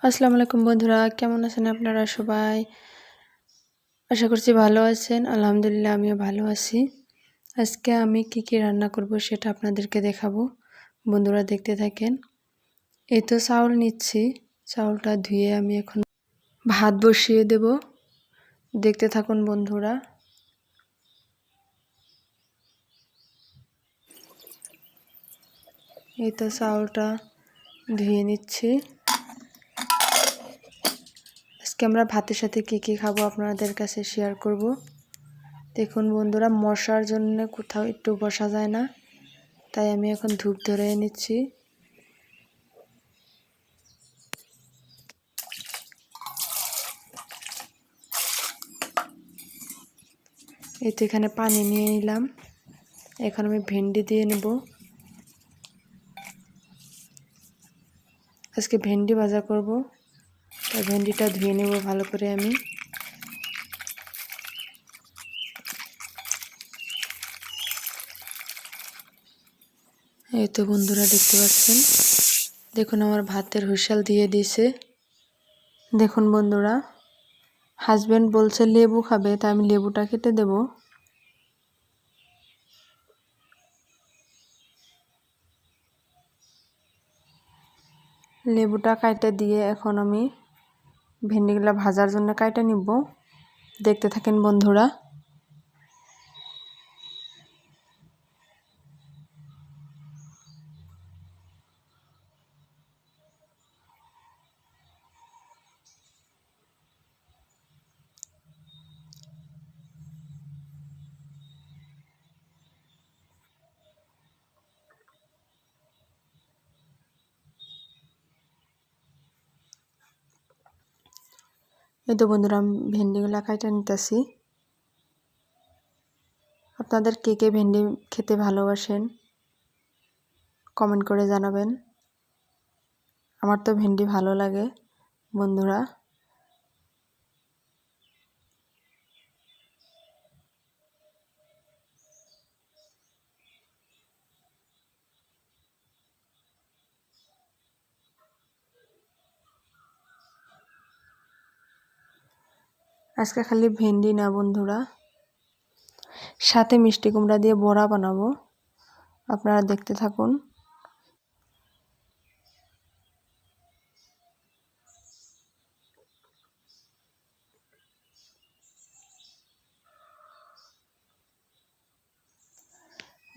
আসসালামু আলাইকুম বন্ধুরা, কেমন আছেন আপনারা সবাই? আশা করছি ভালো আছেন। আলহামদুলিল্লাহ আমিও ভালো আছি। আজকে আমি কি রান্না করব সেটা আপনাদেরকে দেখাবো। বন্ধুরা দেখতে থাকেন। এই তো চাউল নিচ্ছি। চাউলটা ধুয়ে আমি এখন ভাত বসিয়ে দেব। দেখতে থাকুন বন্ধুরা। এই তো চাউলটা ধুয়ে নিচ্ছি। আজকে আমরা ভাতের সাথে কি খাবো আপনাদের কাছে শেয়ার করব। দেখুন বন্ধুরা, মশার জন্য কোথাও একটু বসা যায় না, তাই আমি এখন ধূপ ধরে নিচ্ছি। এই তো এখানে পানি নিয়ে নিলাম। এখন আমি ভেন্ডি দিয়ে নেব। আজকে ভেন্ডি ভাজা করব, তাই ভেন্ডিটা ধুয়ে নেব ভালো করে আমি। এই তো বন্ধুরা দেখতে পাচ্ছেন, দেখুন আমার ভাতের হুইসেল দিয়ে দিয়েছে। দেখুন বন্ধুরা, হাজবেন্ড বলছে লেবু খাবে, তাই আমি লেবুটা কেটে দেব। লেবুটা কাটে দিয়ে এখন আমি ভেন্ডিগুলো ভাজার জন্য কাটে নিব। দেখতে থাকেন বন্ধুরা। এই তো বন্ধুরা, আমি ভেন্ডিগুলো কাটে নিতেছি। আপনাদের কে ভেন্ডি খেতে ভালোবাসেন কমেন্ট করে জানাবেন। আমার তো ভেন্ডি ভালো লাগে বন্ধুরা। আজকে খালি ভেন্ডি না বন্ধুরা, সাথে মিষ্টি কুমড়া দিয়ে বড়া বানাবো। আপনারা দেখতে থাকুন।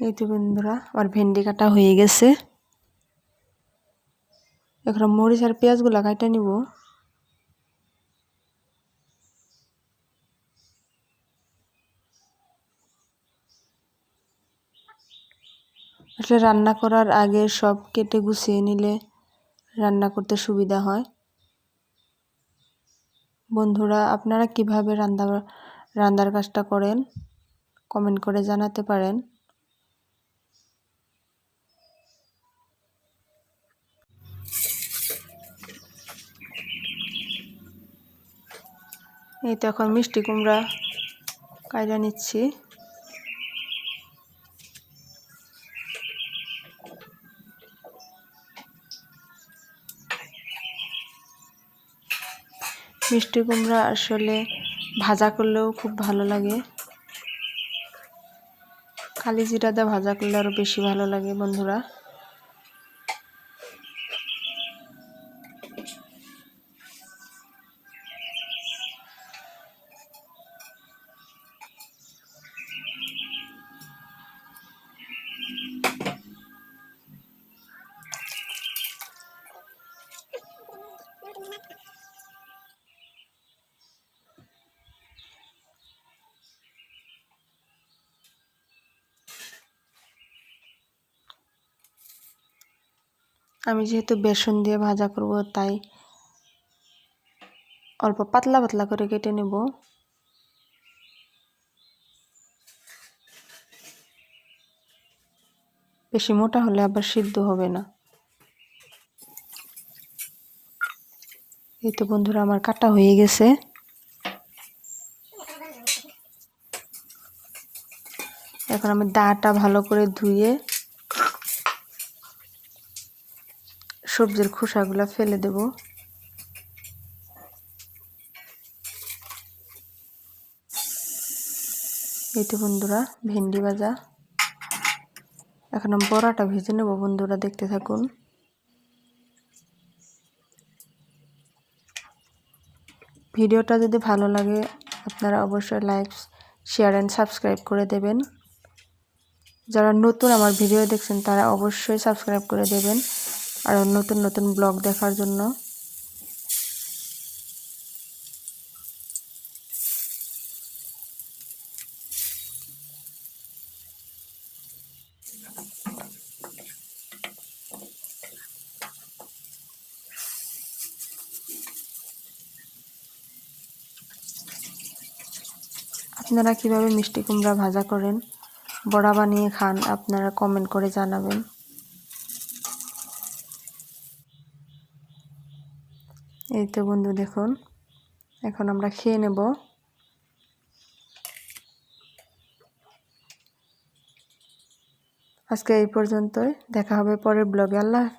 এই তো বন্ধুরা, আমার ভেন্ডি কাটা হয়ে গেছে। এখন মরিচ আর পেঁয়াজগুলা কাটা নিব। আসলে রান্না করার আগে সব কেটে গুছিয়ে নিলে রান্না করতে সুবিধা হয়। বন্ধুরা, আপনারা কিভাবে রান্নার কাজটা করেন কমেন্ট করে জানাতে পারেন। এই তো এখন মিষ্টি কুমড়া কাটা নিচ্ছি। মিষ্টি কুমড়া আসলে ভাজা করলেও খুব ভালো লাগে, কালি জিরা দিয়ে ভাজা করলে আরও বেশি ভালো লাগে বন্ধুরা। আমি যেহেতু বেসন দিয়ে ভাজা করব, তাই অল্প পাতলা পাতলা করে কেটে নেব। বেশি মোটা হলে আবার সিদ্ধ হবে না। এই তো বন্ধুরা, আমার কাটা হয়ে গেছে। এখন আমি দাটা ভালো করে ধুয়ে সবজির খোসাগুলো ফেলে দেব। এই তো বন্ধুরা ভেন্ডি ভাজা। এখন আমি বড়াটা ভেজে নেব বন্ধুরা, দেখতে থাকুন। ভিডিওটা যদি ভালো লাগে আপনারা অবশ্যই লাইক, শেয়ার অ্যান্ড সাবস্ক্রাইব করে দেবেন। যারা নতুন আমার ভিডিও দেখছেন তারা অবশ্যই সাবস্ক্রাইব করে দেবেন আর নতুন নতুন ব্লগ দেখার জন্য। আপনারা কিভাবে মিষ্টি কুমড়া ভাজা করেন, বড়া বানিয়ে খান, আপনারা কমেন্ট করে জানাবেন। এই তো বন্ধু দেখুন, এখন আমরা খেয়ে নেব। আজকে এই পর্যন্তই, দেখা হবে পরের ব্লগে। আল্লাহ হাফেজ।